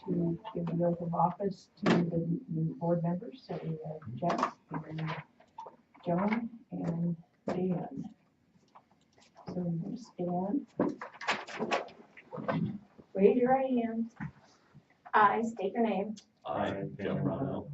to give the oath of office to the new board members. So we have Jeff and Joan and Dan. So we're going to stand. Raise your right hand. I state your name. I, Jeff Brownell,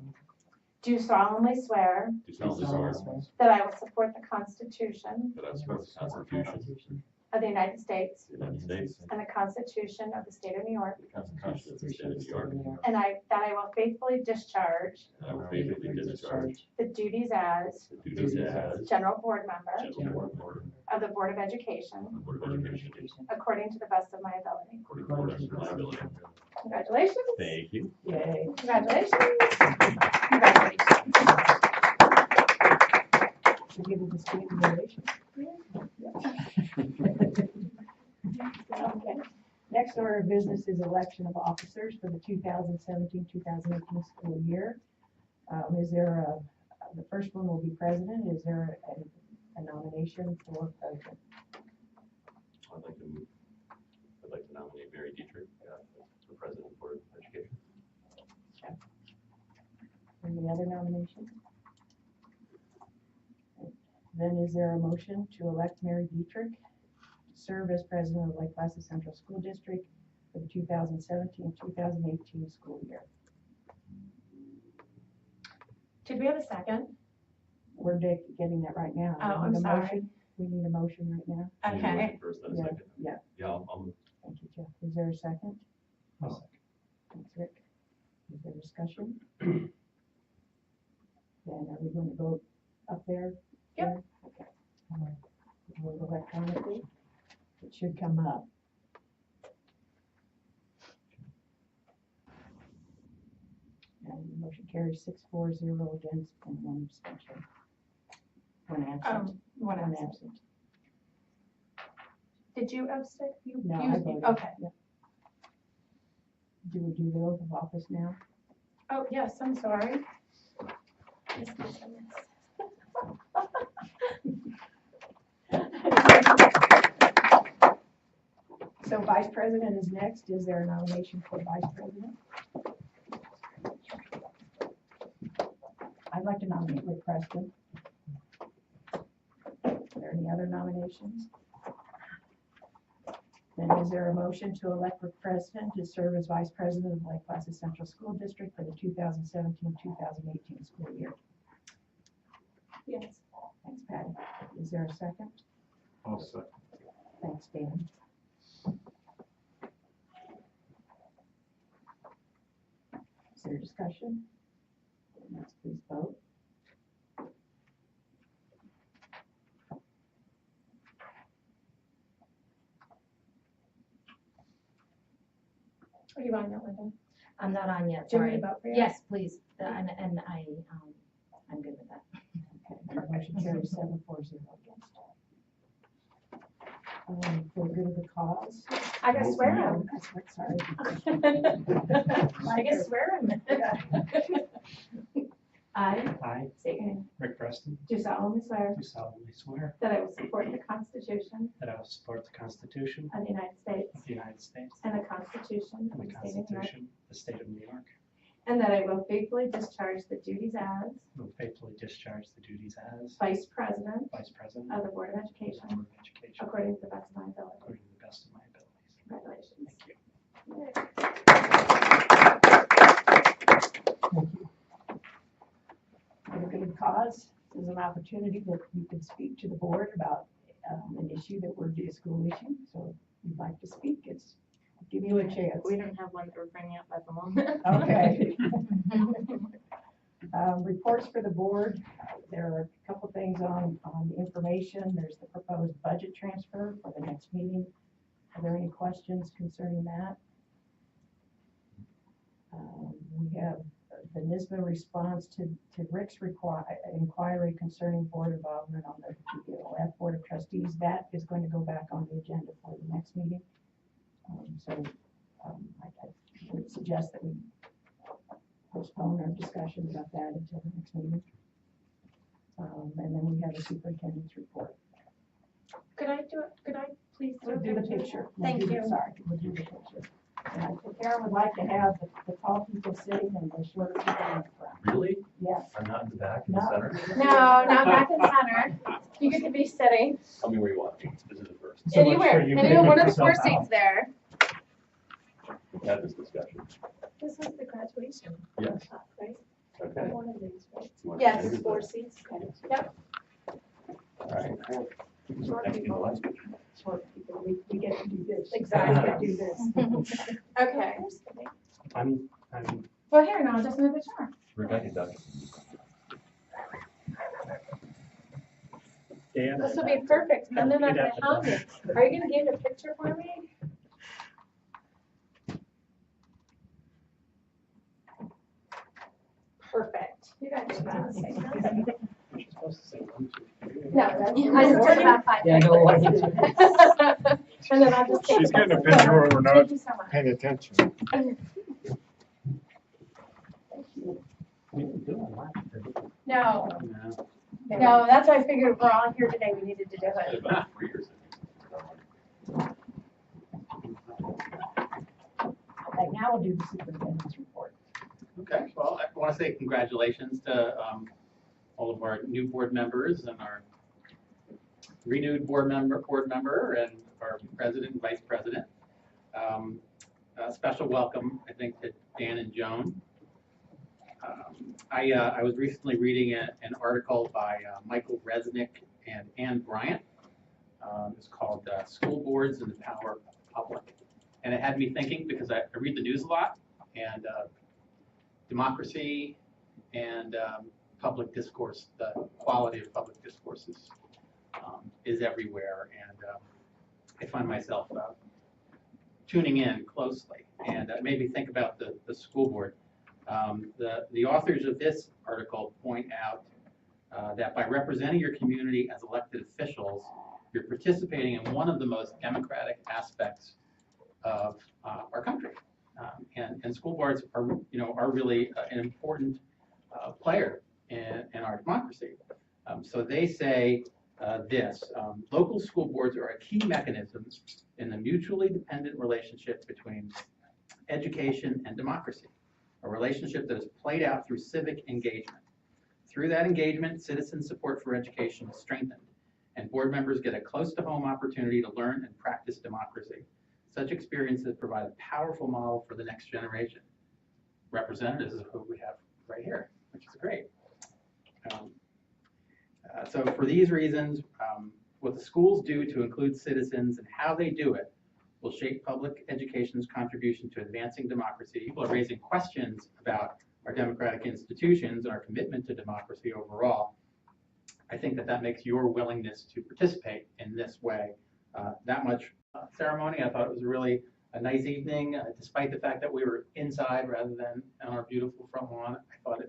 Do solemnly swear do solemnly swear that I will support the Constitution that I will support the Constitution of the United States of the United States, and the Constitution of the State of New York, the Constitution of the State of New York, and that I will faithfully discharge and I will faithfully discharge the duties as the duties as General Board Member General Board of the Board of Education of the Board of Education, according to the best of my ability. according to the best of my ability. Congratulations. Thank you. Yay. Congratulations. Congratulations. Should give you the state relation. Okay. Next order of business is election of officers for the 2017-2018 school year. Is there the first one will be president. Is there a nomination for president? I'd like to nominate Mary Dietrich for President of the Board of Education. Any other nominations? Then is there a motion to elect Mary Dietrich to serve as president of Lake Placid Central School District for the 2017-2018 school year? Did we have a second? We're getting that right now. Oh, We I'm need a sorry. motion. We need a motion right now. Need a Okay. motion First, then a Yeah, second. yeah. Yeah, I'll Thank you, Jeff. Is there a second? I'll second. Thanks, Rick. Is there discussion? Then are we going to vote up there? Yep. Yeah? Okay. Vote electronically. It should come up. And the motion carries 6-4-0 against and 1 abstention. 1 absent. One One absent. absent. Did you abstain? No, I voted. Okay. Yep. Do we do the oath of office now? Oh, yes, I'm sorry. Yes, yes, yes. So vice president is next. Is there a nomination for vice president? I'd like to nominate Rick Preston. Are there any other nominations? Then is there a motion to elect Rick Preston to serve as vice president of Lake Placid Central School District for the 2017-2018 school year? Yes. Thanks, Patty. Is there a second? I'll second. Thanks, Dan. Is there discussion? Let's please vote. Are you on that, Linda? I'm not on yet, Do you want me sorry. to vote for you? Yes, please, I'm good with that. Okay, our motion carries 7-4-0 against. For good of the cause. I gotta swear him. That's right, sorry. I gotta swear him. I I, state your name. Rick Preston, Do solemnly swear do solemnly swear that I will support the Constitution that I will support the Constitution of the United States of the United States and the Constitution of and the the State of New York, Constitution of the State of New York, and that I will faithfully discharge the duties as and will faithfully discharge the duties as Vice President Vice President of the Board of of the Education Board of Education according to the best of my ability. according to the best of my abilities. Congratulations. Thank you. For the good of the cause, this is an opportunity that you can speak to the board about an issue that we're a school issue. So if you'd like to speak, it's give you a chance. We don't have one that we're bringing up at the moment. Okay. Reports for the board. There are a couple things on the information. There's the proposed budget transfer for the next meeting. Are there any questions concerning that? We have the NISBA response to Rick's inquiry concerning board involvement on the POF Board of Trustees. That is going to go back on the agenda for the next meeting. I would suggest that we postpone our discussion about that until the next meeting. And then we have a superintendent's report. Could I do it? Could I please? We'll do the picture. We'll Thank do the- you. Sorry, we'll do the picture. Karen would like to have the tall people sitting and the shorter people in the front. Really? Yes. I'm not in the back, in the No. center? No, not back in center. You get to be sitting Tell me where you want me. This is the first. So much anywhere, for you anywhere, one of the picking four yourself seats out. there. We've had this discussion. This is the graduation, Yes. right? Okay. One of these, right? You want to Yes, change it's 4 that? seats. Yes. Yep. All right. Short Thank you, people. Lawrence. Short people, we get to do this. Exactly. We get to do this. Okay. I'm Well, here, no, just another charm. Rebecca does. Dan. This will be perfect, and then I'm gonna help you. Are you gonna get a picture for me? Perfect. You guys should do the same thing. You're supposed to say 1, 2, 3. No, I just took about 5. Yeah, no, I get you. And then I'll just take. She's getting a picture where we're not Thank you so much. paying attention. We didn't do it last year. No, No. no, that's why I figured we're all here today, we needed to do it. About 3 years. Right, now we'll do the superintendent's report. Okay, well, I want to say congratulations to all of our new board members and our renewed board member and our president and vice president. A special welcome, I think, to Dan and Joan. I was recently reading an article by Michael Resnick and Ann Bryant. It's called School Boards and the Power of the Public. And it had me thinking, because I read the news a lot, and democracy and public discourse, the quality of public discourse is everywhere. And I find myself tuning in closely, and it made me think about the school board. The authors of this article point out that by representing your community as elected officials, you're participating in one of the most democratic aspects of our country. And school boards are really an important player in our democracy. So they say this: local school boards are a key mechanism in the mutually dependent relationship between education and democracy, a relationship that is played out through civic engagement. Through that engagement, citizen support for education is strengthened, and board members get a close-to-home opportunity to learn and practice democracy. Such experiences provide a powerful model for the next generation. Representatives of who we have right here, which is great. So for these reasons, what the schools do to include citizens and how they do it will shape public education's contribution to advancing democracy. People are raising questions about our democratic institutions and our commitment to democracy overall. I think that makes your willingness to participate in this way that much ceremony. I thought it was really a nice evening, despite the fact that we were inside rather than on our beautiful front lawn. I thought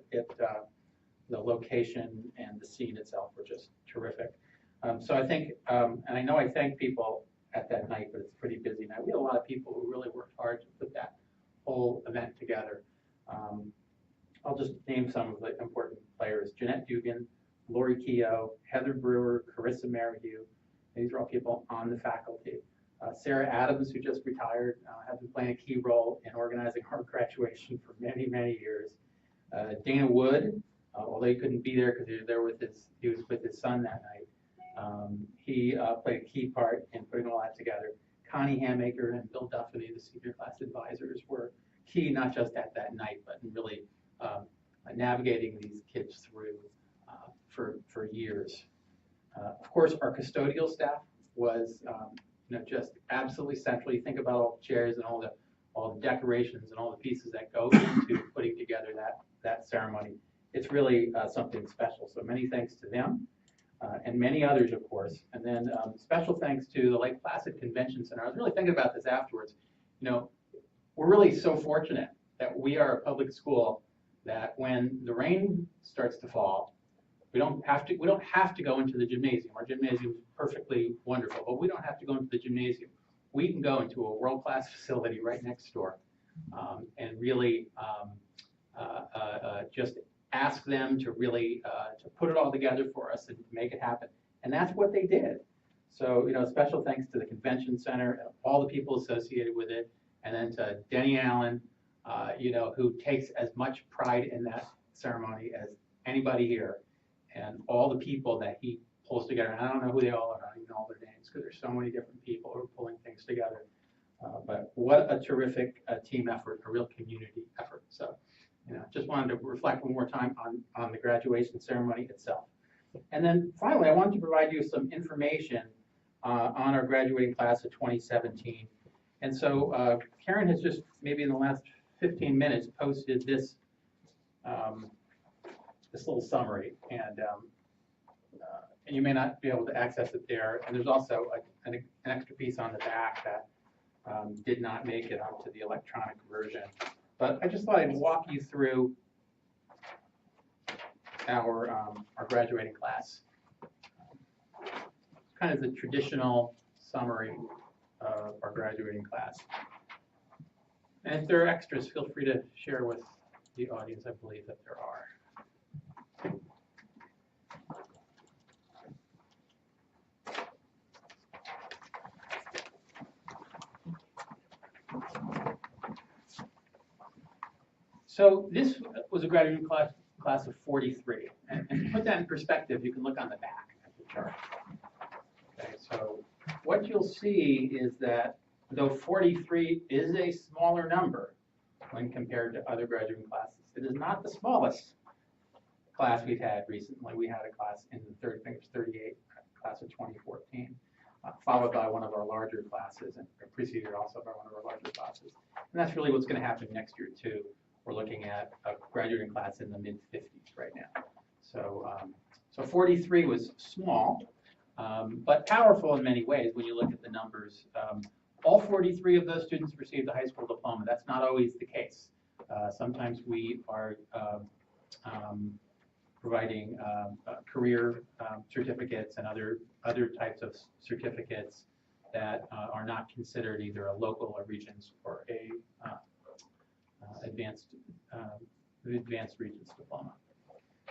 the location and the scene itself were just terrific. So I think, and I know I thanked people at that night, but it's a pretty busy night. We had a lot of people who really worked hard to put that whole event together. I'll just name some of the important players: Jeanette Dugan, Lori Keogh, Heather Brewer, Carissa Merrihew. These are all people on the faculty. Sarah Adams, who just retired, has been playing a key role in organizing our graduation for many, many years. Dana Wood, although he couldn't be there because he was with his son that night. He played a key part in putting all that together. Connie Hamaker and Bill Duffany, the senior class advisors, were key not just at that night, but in really navigating these kids through for years. Of course, our custodial staff was just absolutely central. You think about all the chairs and all the decorations and all the pieces that go into putting together that ceremony. It's really something special. So many thanks to them and many others, of course. And then special thanks to the Lake Placid Convention Center. I was really thinking about this afterwards. We're really so fortunate that we are a public school that when the rain starts to fall, we don't have to go into the gymnasium. Our gymnasium is perfectly wonderful, but we don't have to go into the gymnasium. We can go into a world-class facility right next door and really just ask them to really to put it all together for us and make it happen. And that's what they did. So special thanks to the convention center, all the people associated with it, and then to Denny Allen, who takes as much pride in that ceremony as anybody here, and all the people that he pulls together. And I don't know who they all are, I don't even know all their names, because there's so many different people who are pulling things together. But what a terrific team effort, a real community effort. So, just wanted to reflect one more time on the graduation ceremony itself. And then finally, I wanted to provide you some information on our graduating class of 2017. And so Karen has just, maybe in the last 15 minutes, posted this this little summary, and you may not be able to access it there. And there's also an extra piece on the back that did not make it onto the electronic version. But I just thought I'd walk you through our graduating class. Kind of the traditional summary of our graduating class. And if there are extras, feel free to share with the audience. I believe that there are. So this was a graduating class of 43. And to put that in perspective, you can look on the back of the chart. Okay, so what you'll see is that though 43 is a smaller number when compared to other graduating classes, it is not the smallest class we've had recently. We had a class in the third, I think it was 38, class of 2014, followed by one of our larger classes, and preceded also by one of our larger classes. And that's really what's going to happen next year too. We're looking at a graduating class in the mid-50s right now. So, so 43 was small, but powerful in many ways when you look at the numbers. All 43 of those students received a high school diploma. That's not always the case. Sometimes we are providing career certificates and other types of certificates that are not considered either a local or Regents or a advanced Regents diploma.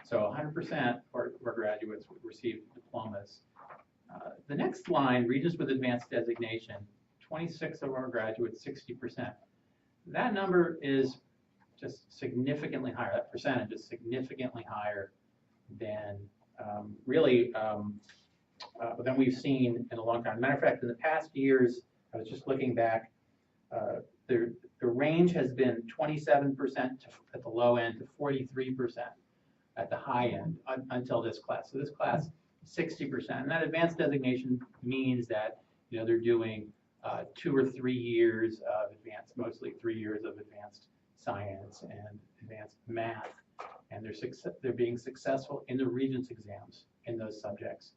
So 100% of our graduates received diplomas. The next line, Regents with advanced designation, 26 of our graduates, 60%. That number is just significantly higher. That percentage is significantly higher than than we've seen in a long time. Matter of fact, in the past years, I was just looking back, the range has been 27% at the low end to 43% at the high end until this class. So this class, 60%. And that advanced designation means that they're doing 2 or 3 years of advanced, mostly 3 years of advanced science and advanced math, and they're being successful in the Regents exams in those subjects,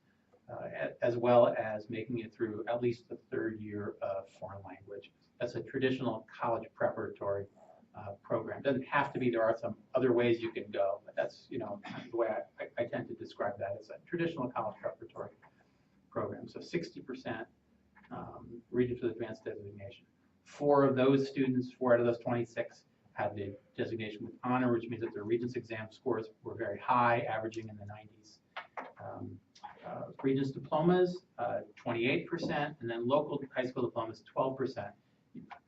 as well as making it through at least the 3rd year of foreign language. That's a traditional college preparatory program. It doesn't have to be. There are some other ways you can go, but that's the way I tend to describe that as a traditional college preparatory program. So 60% Regents with advanced designation. 4 of those students, 4 out of those 26, had the designation with honor, which means that their Regents exam scores were very high, averaging in the 90s. Regents diplomas, 28%, and then local high school diplomas, 12%.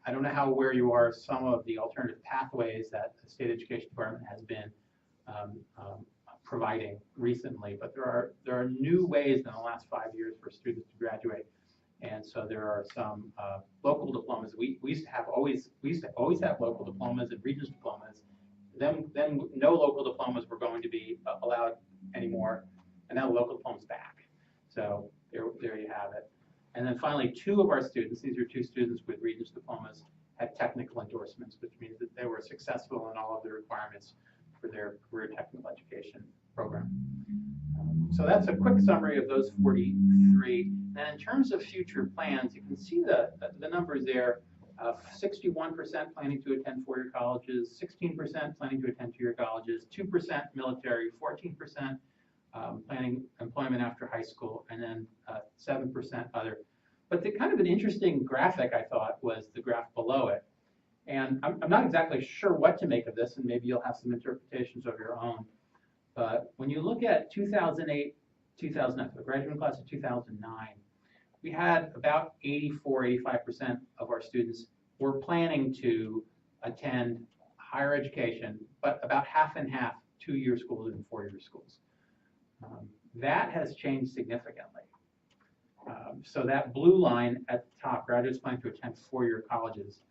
I don't know how aware you are of some of the alternative pathways that the state education department has been providing recently, but there are new ways in the last 5 years for students to graduate, and so there are some local diplomas. We used to always have local diplomas and Regents diplomas. Then no local diplomas were going to be allowed anymore, and now the local diploma's back. So there you have it. And then finally, 2 of our students, these are 2 students with Regents diplomas, had technical endorsements, which means that they were successful in all of the requirements for their career technical education program. So that's a quick summary of those 43. And in terms of future plans, you can see the numbers there. 61% planning to attend 4-year colleges, 16% planning to attend 2-year colleges, 2% military, 14% planning employment after high school, and then 7% other. But the kind of an interesting graphic, I thought, was the graph below it. And I'm not exactly sure what to make of this, and maybe you'll have some interpretations of your own. But when you look at 2008, 2009, the graduating class of 2009, we had about 85% of our students we're planning to attend higher education, but about half and half, 2-year schools and 4-year schools. That has changed significantly. So that blue line at the top, graduates planning to attend 4-year colleges,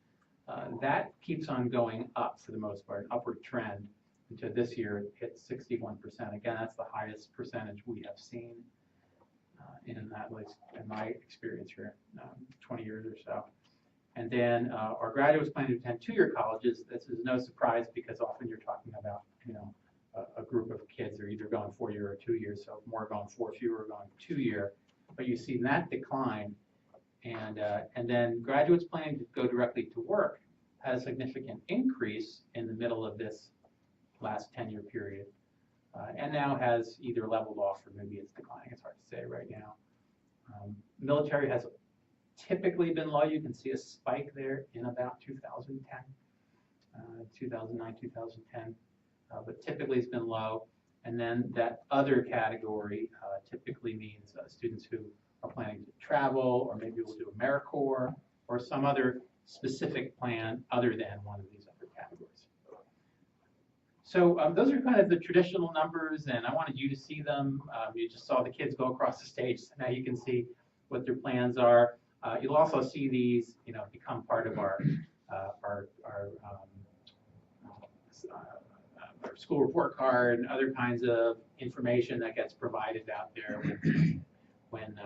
that keeps on going up for the most part, an upward trend. Until this year, it hit 61%. Again, that's the highest percentage we have seen in that, at least in my experience here, 20 years or so. And then our graduates planning to attend 2-year colleges. This is no surprise because often you're talking about, a group of kids are either going 4-year or 2-year, so more going 4, fewer are going 2-year. But you see that decline, and then graduates planning to go directly to work had a significant increase in the middle of this last 10-year period, and now has either leveled off or maybe it's declining. It's hard to say right now. Military has typically been low. You can see a spike there in about 2010, 2009, 2010, but typically it's been low. And then that other category typically means students who are planning to travel, or maybe will do AmeriCorps, or some other specific plan other than one of these other categories. So those are kind of the traditional numbers, and I wanted you to see them. You just saw the kids go across the stage, so now you can see what their plans are. You'll also see these, become part of our school report card and other kinds of information that gets provided out there when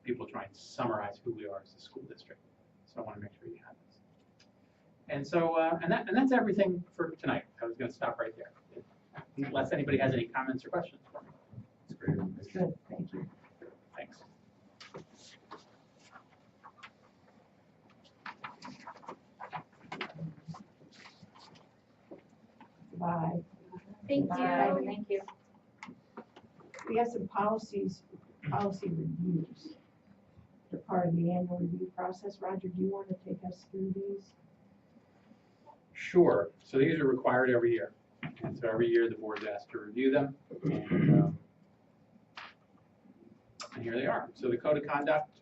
people try and summarize who we are as a school district. So I want to make sure you have this. And so and that's everything for tonight. I was going to stop right there, unless anybody has any comments or questions for me. That's great. That's good, thank you. Thanks. Bye. Thank Bye. you. Thank you. We have some policy reviews. They're part of the annual review process. Roger, do you want to take us through these? Sure. So these are required every year. And so every year the board's asked to review them. And here they are. So the code of conduct,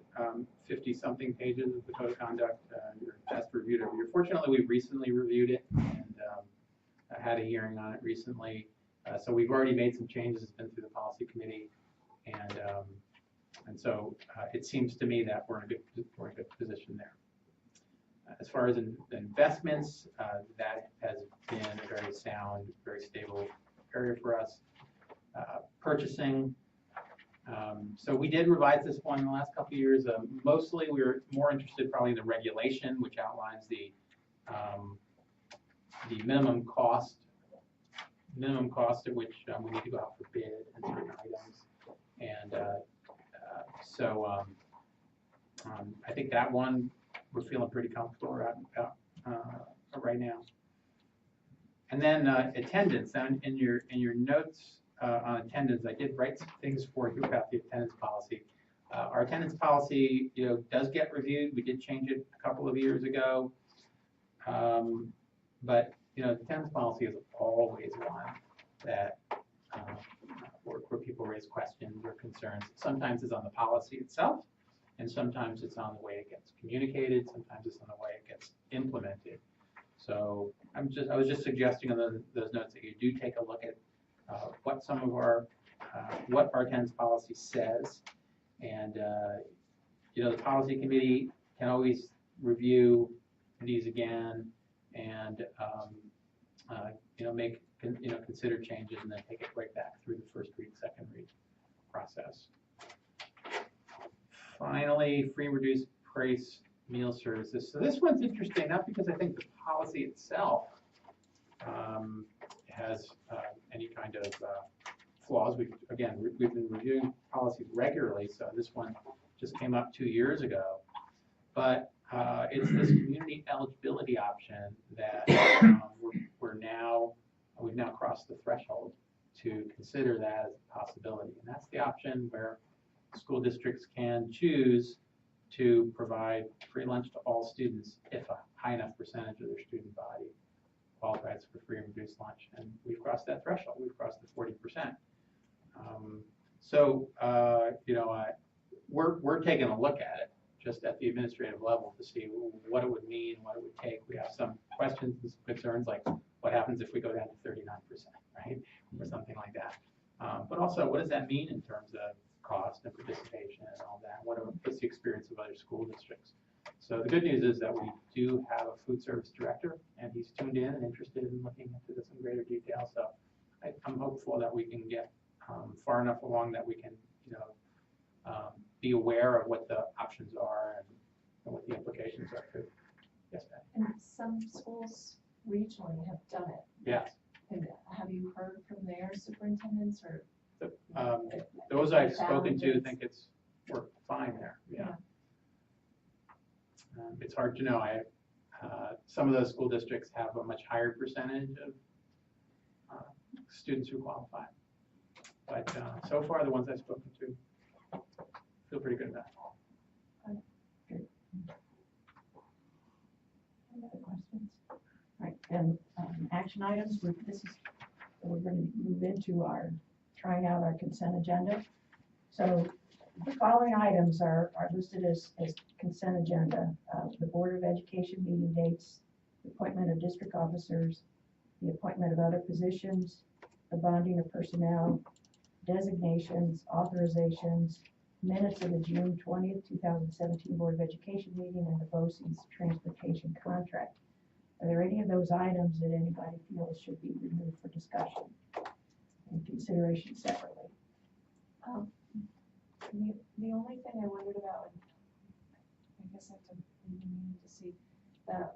50-something pages of the code of conduct, you're asked to review it every year. Fortunately, we've recently reviewed it and had a hearing on it recently. So we've already made some changes. It's been through the policy committee. And so it seems to me that we're in a good position there. As far as investments, that has been a very sound, very stable area for us. Purchasing, so we did revise this one in the last couple of years. Mostly we were more interested probably in the regulation, which outlines the minimum cost at which we need to go out for bid and certain items. And so I think that one we're feeling pretty comfortable about right now. And then attendance. And in your notes on attendance, I did write some things for you about the attendance policy. Our attendance policy, does get reviewed. We did change it a couple of years ago, but the attendance policy is always one that where people raise questions or concerns. Sometimes it's on the policy itself, and sometimes it's on the way it gets communicated. Sometimes it's on the way it gets implemented. So I was just suggesting in those notes that you do take a look at what some of what our attendance policy says, and the policy committee can always review these again and consider changes and then take it right back through the first read, second read process. Finally, free and reduced price meal services. So this one's interesting, not because I think the policy itself has any kind of flaws. We've been reviewing policies regularly, so this one just came up 2 years ago. But it's this community eligibility option that we've now crossed the threshold to consider that as a possibility. And that's the option where school districts can choose to provide free lunch to all students if a high enough percentage of their student body qualifies for free and reduced lunch. And we've crossed that threshold. We've crossed the 40%. We're taking a look at it just at the administrative level to see what it would mean, what it would take. We have some questions and some concerns, like what happens if we go down to 39%, right? Or something like that. But also, what does that mean in terms of cost and participation and all that? What's the experience of other school districts? So the good news is that we do have a food service director, and he's tuned in and interested in looking into this in greater detail. So I'm hopeful that we can get far enough along that we can, be aware of what the options are and what the implications are too. Yes, Pat? And some schools regionally have done it. Yes. And have you heard from their superintendents or? Those I've spoken to think it's worked fine there. Yeah. It's hard to know. Some of those school districts have a much higher percentage of students who qualify. But so far, the ones I've spoken to feel pretty good about it. Any other questions? All right, then, action items, we're going to move into trying out our consent agenda. So the following items are listed as consent agenda. The Board of Education meeting dates, the appointment of district officers, the appointment of other positions, the bonding of personnel, designations, authorizations, minutes of the June 20th, 2017 Board of Education meeting, and the BOCES transportation contract. Are there any of those items that anybody feels should be removed for discussion and consideration separately? The only thing I wondered about, and I guess I have to need to see the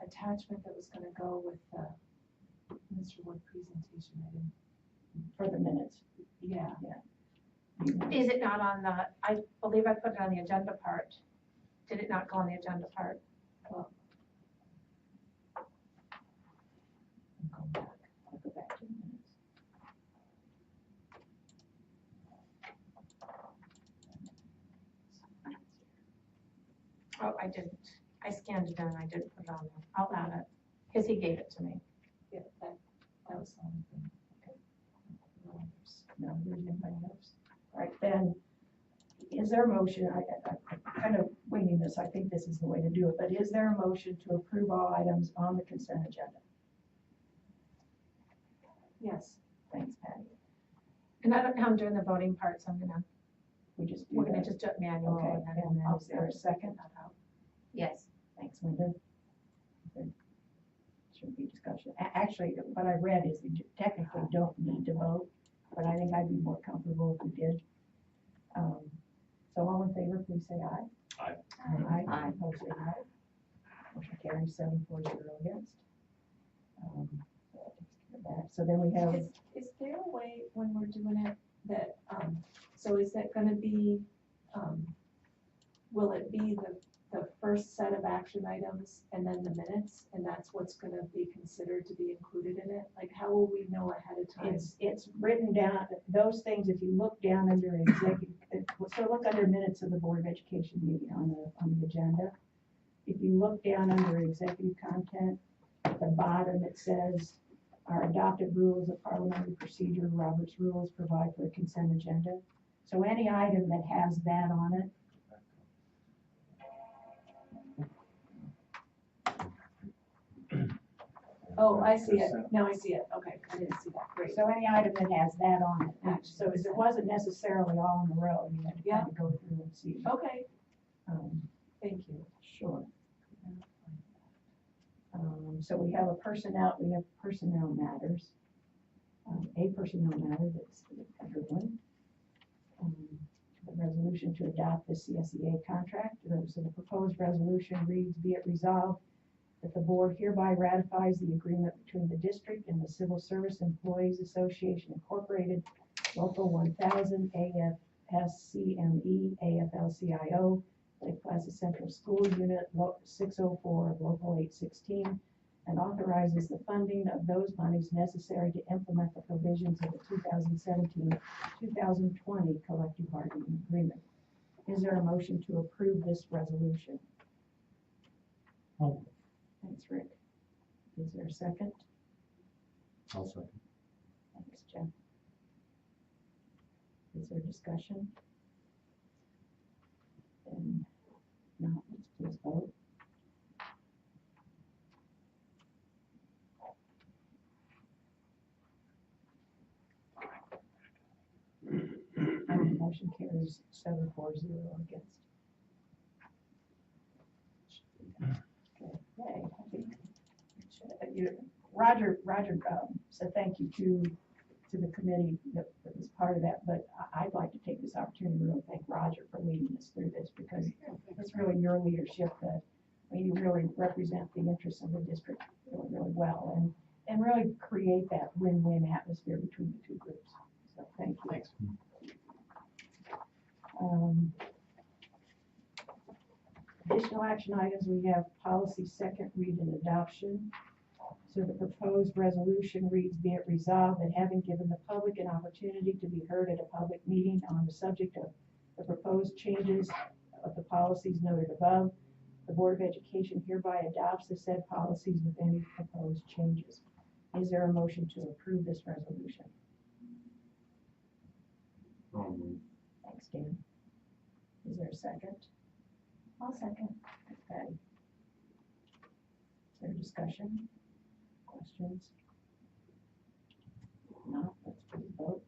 attachment that was going to go with the Mr. Wood presentation. I didn't. For the minutes. Yeah. Is it not on the, I believe I put it on the agenda part. Did it not go on the agenda part? Well, I'll go back to the minutes. Oh, I didn't. I scanned it in, I didn't put it on there. I'll add it, because he gave it to me. yeah, that was the only thing. No, there's nobody else. All right, then, is there a motion, I'm kind of winging this, I think this is the way to do it, but is there a motion to approve all items on the consent agenda? Yes. Thanks, Patty. And I don't know how I'm doing the voting part, so We're we're gonna just do it manual Okay, and then. and is there a second? Yes. Thanks, Linda. There shouldn't be discussion. Actually, what I read is you technically don't need to vote, but I think I'd be more comfortable if we did. So all in favor, please say aye. Aye. Aye. Aye. Opposed, say aye. Motion carries 7-4-0 against. So that takes care of that. So then we have, Is there a way when we're doing it that, so is that gonna be, will it be the first set of action items and then the minutes? And that's what's gonna be considered to be included in it? Like, how will we know ahead of time? it's written down, those things, if you look down under executive, so look under minutes of the Board of Education meeting on the agenda. If you look down under executive content, at the bottom it says, our adopted rules of parliamentary procedure, Robert's rules provide for a consent agenda. So any item that has that on it, Oh, I see it. Now I see it. Okay, I didn't see that. Great. so any item that has that on it, so it wasn't necessarily all in a row, you had to kind of go through and see. Okay, Thank you. Sure. So we have personnel matters. A personnel matter that's a good one. The resolution to adopt the CSEA contract. So the proposed resolution reads, be it resolved that the board hereby ratifies the agreement between the district and the Civil Service Employees Association Incorporated, Local 1000, AFSCME, AFL-CIO, Lake Placid Central School Unit 604 of Local 816, and authorizes the funding of those monies necessary to implement the provisions of the 2017-2020 collective bargaining agreement. Is there a motion to approve this resolution? Oh. Thanks, Rick. Is there a second? I'll second. Thanks, Jeff. Is there discussion? And Motion carries 7-4-0 against. Okay, I think, Roger said thank you to the committee that was part of that, but I'd like to take this opportunity to really thank Roger for leading us through this, because it's really your leadership that, I mean, you really represent the interests of the district really, really well, and really create that win-win atmosphere between the two groups. So thank you. Thanks. Additional action items, we have policy second read and adoption. So the proposed resolution reads, be it resolved that having given the public an opportunity to be heard at a public meeting on the subject of the proposed changes of the policies noted above, the Board of Education hereby adopts the said policies with any proposed changes. Is there a motion to approve this resolution? Thanks, Dan. Is there a second? I'll second. Okay. Is there discussion? Questions? No, let's please vote.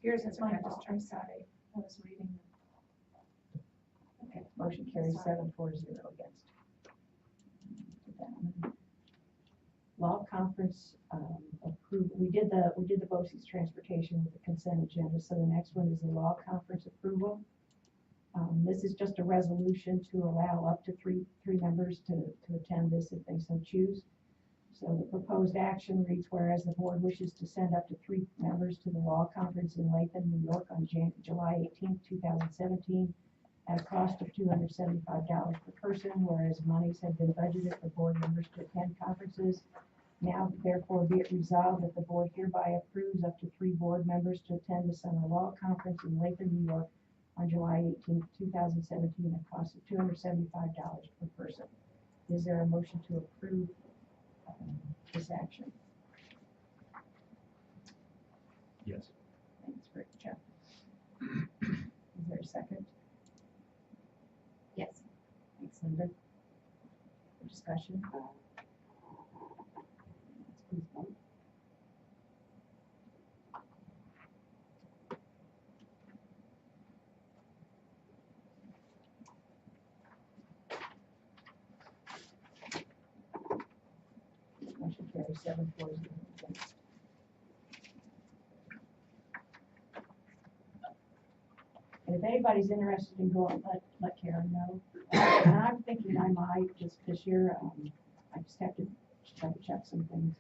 Yours is My my fault, I'm sorry, I was reading. Okay, motion carries 7-4-0 against. Law conference approved, we did the BOCES transportation with the consent agenda, so the next one is the law conference approval. This is just a resolution to allow up to three members to attend this if they so choose. So the proposed action reads, whereas the board wishes to send up to 3 members to the law conference in Latham, New York on July 18th, 2017 at a cost of $275 per person, whereas monies have been budgeted for board members to attend conferences. Now therefore be it resolved that the board hereby approves up to 3 board members to attend the summer law conference in Latham, New York on July 18th, 2017 at a cost of $275 per person. Is there a motion to approve this action? Yes. Thanks, Rick. Jeff. Is there a second? Yes. Thanks, Linda. Discussion? Let's please vote. Motion carries 7-4-0 against. And if anybody's interested in going, let Karen know. And I'm thinking I might just this year, I just have to double check some things.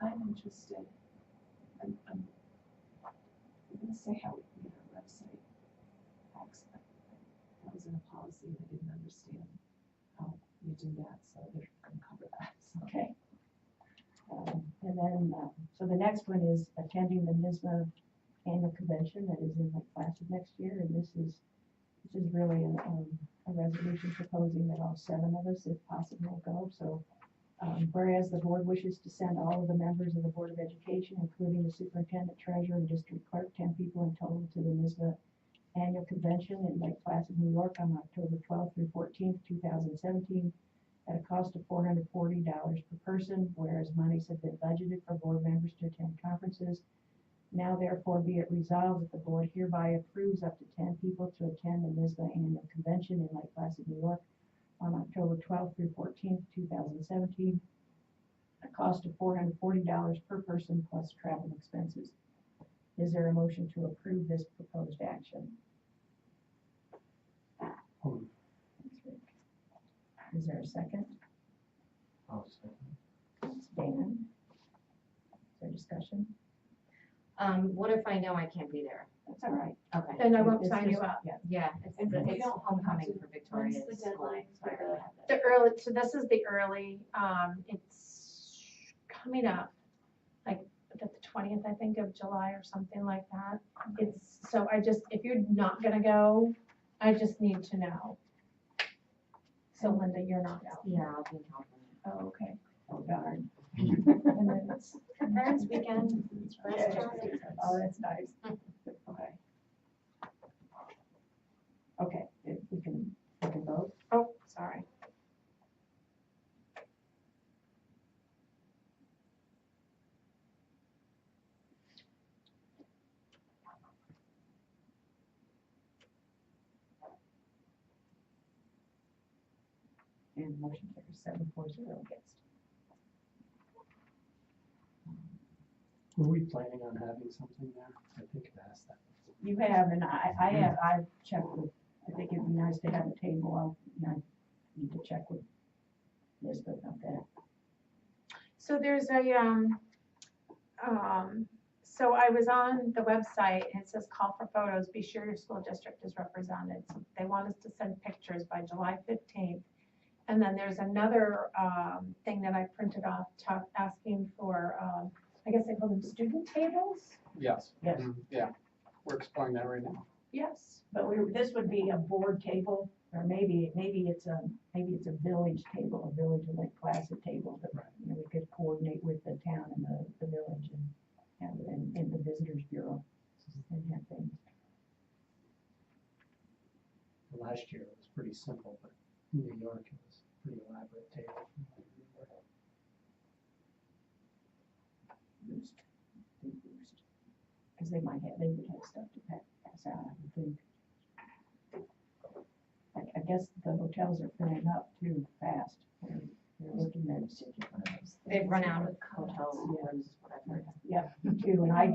I'm interested. I'm gonna say how we can get our website access. That was in a policy and I didn't understand how you do that, so they're gonna cover that, so. Okay. And then, so the next one is attending the NISBA annual convention that is in Lake Placid next year, and this is really a resolution proposing that all 7 of us, if possible, go. So, whereas the board wishes to send all of the members of the Board of Education, including the superintendent, treasurer, and district clerk, 10 people in total, to the NISBA annual convention in Lake Placid, New York, on October 12th through 14th, 2017. At a cost of $440 per person, whereas monies have been budgeted for board members to attend conferences. Now therefore be it resolved that the board hereby approves up to 10 people to attend the NISBA annual convention in Lake Placid, New York on October 12th through 14th, 2017. At a cost of $440 per person plus travel expenses. Is there a motion to approve this proposed action? Is there a second? I'll second. Thanks, Dan. Is there discussion? What if I know I can't be there? That's all right. Okay. Then I won't It's sign you just- up. Yeah. Yeah, it's, And we it's don't homecoming have to- for Victoria's When's the school, deadline so I for really the- have to. The early, so this is the early, it's coming up, like, the 20th, I think, of July or something like that. It's, so if you're not gonna go, I just need to know. So Linda, you're not out. Yeah, I'll be in California. Oh, okay. Oh, darn. And then it's, Parents' weekend. Oh, that's nice. Okay. And motion carries 7-4-0 against. Were we planning on having something there? I think I've asked that. You have, and I've checked with, I think it'd be nice to have a table. I need to check with Lisbeth about that. So there's so I was on the website and it says call for photos, be sure your school district is represented. So they want us to send pictures by July 15th. And then there's another thing that I printed off asking for, I guess they call them student tables? Yes. Yes. Yeah, we're exploring that right now. Yes. But this would be a board table, or maybe it's a village table, a village like classic table that, you know, we could coordinate with the town and the village and have it in the visitors bureau and have things. Last year it was pretty simple, but in New York it was a pretty elaborate table. Boost, because they would have stuff to pass out, I would think. I guess the hotels are filling up too fast. They're looking at. They've run out of hotel rooms, what I've heard. Yeah, me too, and I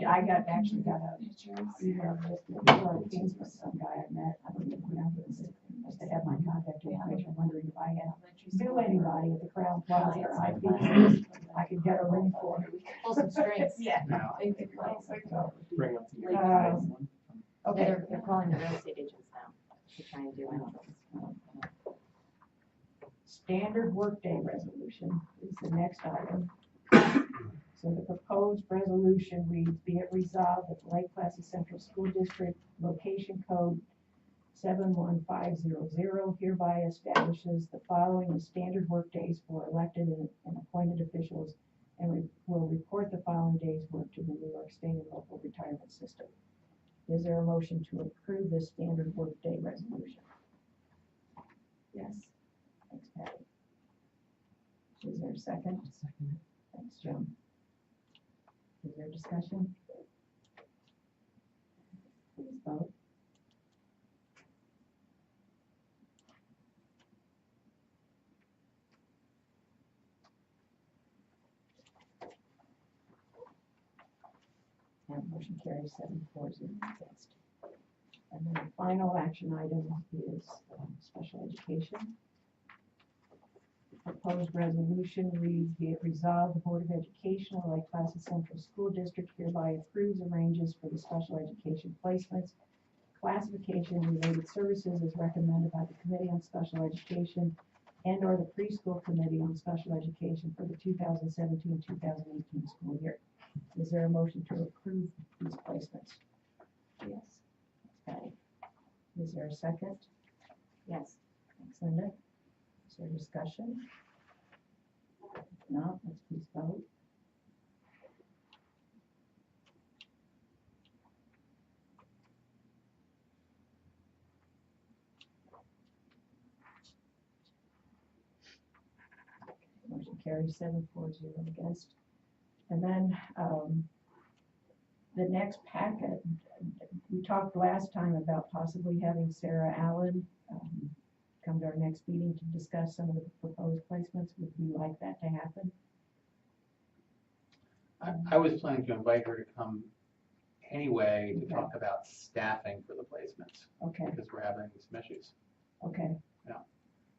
actually got a email list from some guy I met, I don't even know, must have had my contact information, wondering if I knew anybody at the Crown Plaza, or I could get a room for him. Pull some strings. Yeah. Now, bring up the. Okay. They're calling the real estate agents now to try and do it. Standard workday resolution is the next item. So the proposed resolution reads, be it resolved that the Lake Placid Central School District location code 71500 hereby establishes the following as standard workdays for elected and appointed officials, and we will report the following days' work to the New York State and local retirement system. Is there a motion to approve this standard workday resolution? Yes. Thanks, Patty. Is there a second? Second. Thanks, Joan. Is there discussion? Please vote. And motion carries 7-4-0 against. And then the final action item is special education. Proposed resolution reads, be it resolved, the Board of Education of Lake Placid Central School District hereby approves arranges for the special education placements, classification, and related services as recommended by the Committee on Special Education and or the Preschool Committee on Special Education for the 2017-2018 school year. Is there a motion to approve these placements? Yes. Patty. Is there a second? Yes. Thanks, Linda. Is there discussion? If not, let's please vote. Motion carries 7-4-0 against. And then the next packet, we talked last time about possibly having Sarah Allen come to our next meeting to discuss some of the proposed placements. Would you like that to happen? I was planning to invite her to come anyway to talk about staffing for the placements, Okay, because we're having some issues. okay. Yeah.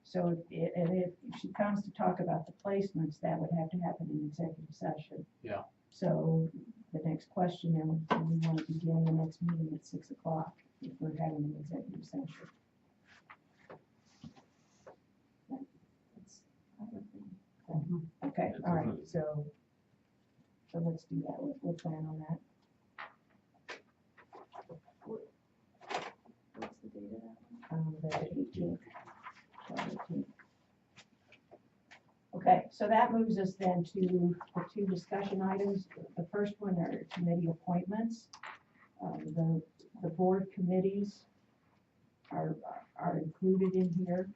So if she comes to talk about the placements, that would have to happen in executive session. Yeah. So the next question then would be, we want to begin the next meeting at 6 o'clock if we're having an executive session. That's probably. Okay, all right, so let's do that, we'll plan on that. What's the date of that one? The 18th. Okay, so that moves us then to the two discussion items. The first one are committee appointments. The board committees are included in here.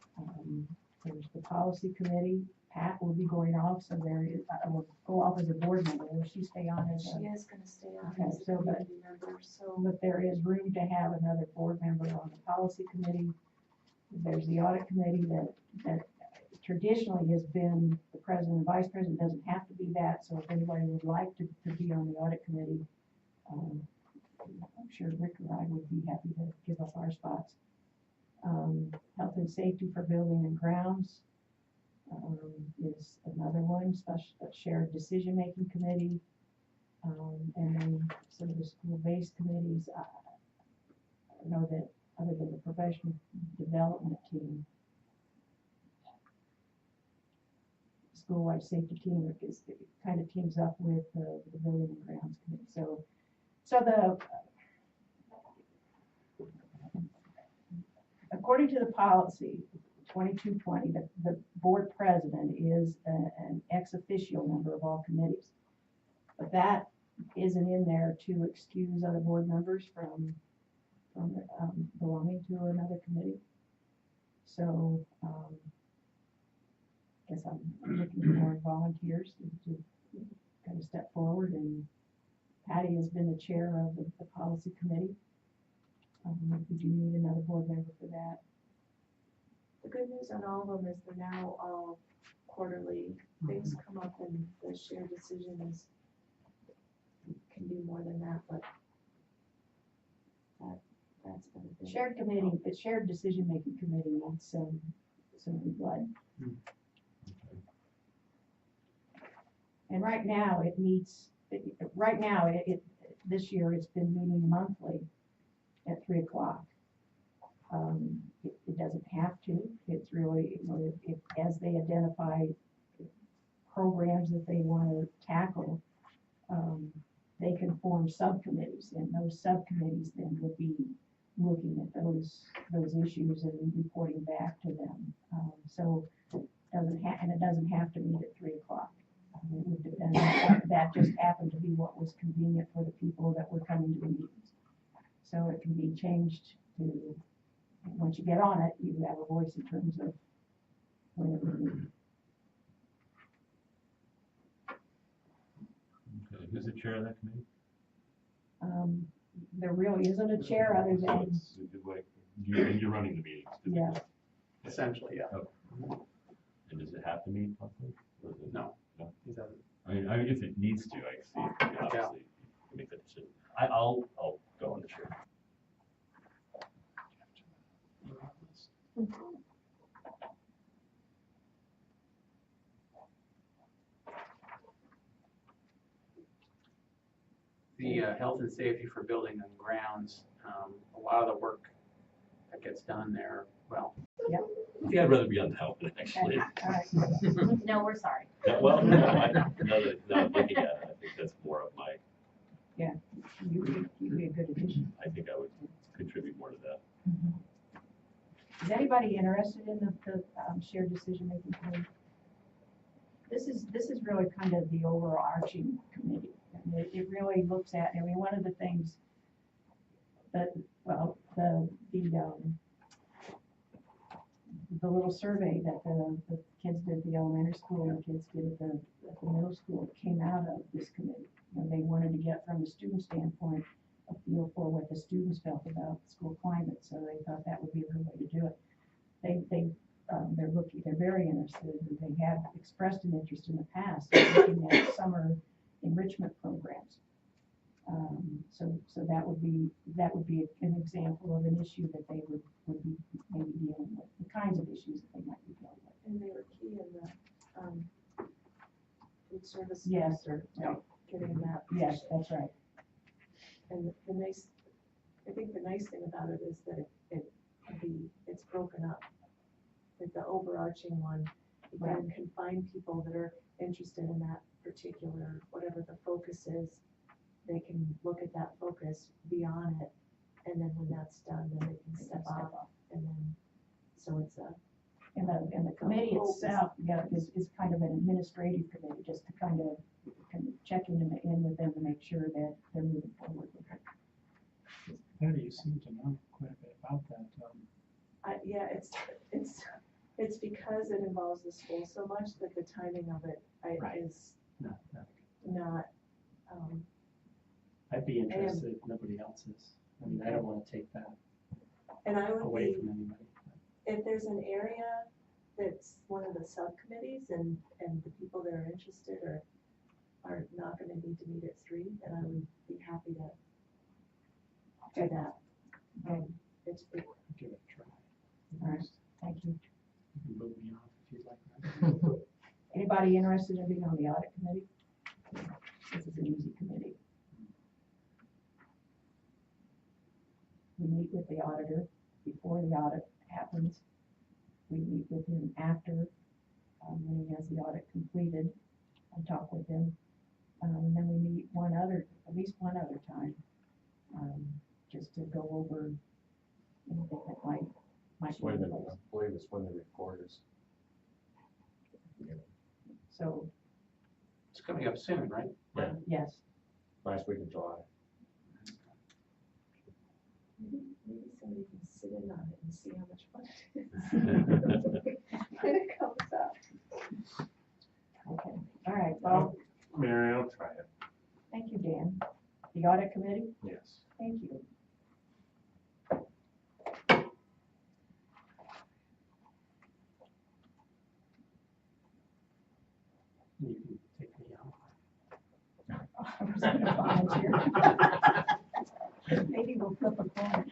There's the policy committee. Pat will be going off, so will go off as a board member. Will she stay on as She is gonna stay on Okay, as a so community member, so. but there is room to have another board member on the policy committee. There's the audit committee that traditionally has been the president and vice president. Doesn't have to be that, so if anybody would like to be on the audit committee, I'm sure Rick or I would be happy to give up our spots. Health and safety for building and grounds is another one, special shared decision-making committee. And then some of the school-based committees, I know that other than the professional development team, school-wide safety team is, it kind of teams up with the building and grounds committee. So according to the policy 2220, the board president is an ex officio member of all committees, but that isn't in there to excuse other board members from belonging to another committee. So I guess I'm looking for more volunteers to kind of step forward, and Patty has been the chair of the policy committee. We do need another board member for that. The good news on all of them is they're now all quarterly. Things come up and the shared decision can do more than that, but that's been a big. Shared committee, the shared decision-making committee needs some new blood. And right now it this year it's been meeting monthly at 3 o'clock. It doesn't have to. It's really, if as they identify programs that they want to tackle, they can form subcommittees, and those subcommittees then would be looking at those issues and reporting back to them. So it doesn't have to meet at 3 o'clock. It would depend on that just happened to be what was convenient for the people that were coming to the meetings. So it can be changed to, once you get on it, you have a voice in terms of when it would meet. Okay, who's the chair of that committee? There really isn't a chair other So than, it's like, you're running the meetings. yeah. Essentially, yeah. And does it have to meet monthly? Or is it- No. No? He doesn't. I mean, if it needs to, I see, obviously, you make that decision. I'll go on the chair. The health and safety for building and grounds, a lot of the work that gets done there, well, Yeah, I'd rather be on the help, actually. All right. No, we're sorry. Yeah, well, no, now that I'm looking at it, I think that's more of my, You'd be a good addition. I think I would contribute more to that. Is anybody interested in the shared decision-making committee? This is really kind of the overarching committee. And it really looks at, I mean, one of the things that, well, the little survey that the kids did at the elementary school and kids did at the middle school came out of this committee. And they wanted to get from the student standpoint a feel for what the students felt about school climate, so they thought that would be a good way to do it. They're very interested, and they have expressed an interest in the past in looking at summer enrichment programs. So that would be an example of an issue that they would be maybe dealing with, the kinds of issues that they might be dealing with. And they were key in the food service. Yes, sir. Right, getting that. Yes, that's right. And I think the nice thing about it is that it's broken up. Like the overarching one, you can find people that are interested in that particular, whatever the focus is, they can look at that focus, be on it, and then when that's done, then they can step off, and then, so it's a. And the committee itself, is kind of an administrative committee, just to kind of check in with them to make sure that they're moving forward with it. Patty, you seem to know quite a bit about that. Yeah, it's because it involves the school so much that the timing of it Right. is No, not, I'd be interested if nobody else is. I mean, I don't want to take that and I would away be, from anybody. if there's an area that's one of the subcommittees and the people that are interested are not gonna need to meet at 3, then I would be happy to do that. It's, Give it a try. All right, thank you. You can vote me off if you'd like that. Anybody interested in being on the audit committee? This is an easy committee. We meet with the auditor before the audit happens. We meet with him after, when he has the audit completed, and talk with him. And then we meet at least one other time, just to go over anything that might It's be when in the, place. I believe it's when the report is. So, It's coming up soon, right? Yeah, yes, last week of July. maybe somebody can sit in on it and see how much fun it is. When it comes up. okay, all right, well, Mary, I'll try it. thank you, Dan. The audit committee, Yes. thank you. You can take me out. I was gonna volunteer. Maybe we'll flip a coin.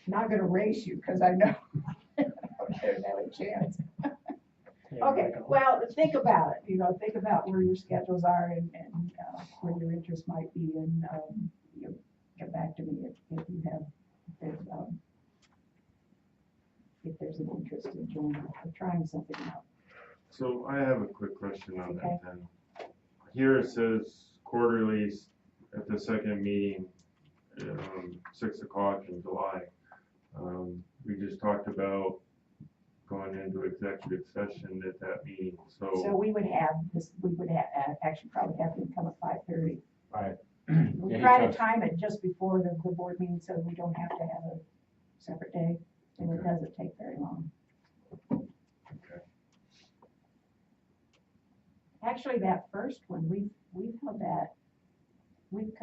Not gonna race you, because I know there's no chance. Yeah, Okay, Michael. well, think about it, think about where your schedules are and where your interests might be, and, get back to me if you have, if there's an interest in joining, or trying something out. So I have a quick question on Okay. that then. Here it says quarterly at the second meeting, 6 o'clock in July. We just talked about going into executive session at that meeting, So so we would have this, actually probably have them come at 5:30. Right. We Yeah, he try to comes- time it just before the board meeting, so we don't have to have a separate day, and it Okay. doesn't take very long. Okay. Actually, that first one, we've held that,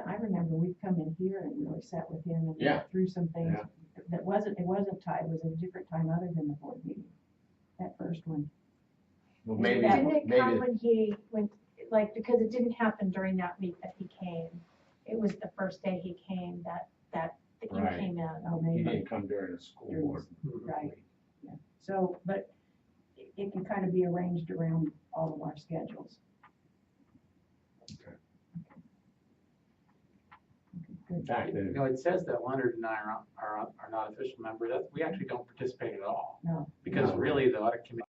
I remember we've come in here and really sat with him and Yeah. went through some things. Yeah. It wasn't tied, it was a different time other than the board meeting, that first one. Well, Maybe maybe, that- Didn't it come maybe, because it didn't happen during that week that he came. It was the first day he came that you Right. came in. Oh, he maybe, didn't come during the school During board. right, yeah. So, but it can kind of be arranged around all of our schedules. In fact, You know, it says that Leonard and I are not official members. We actually don't participate at all. No, Because No. really, the audit committee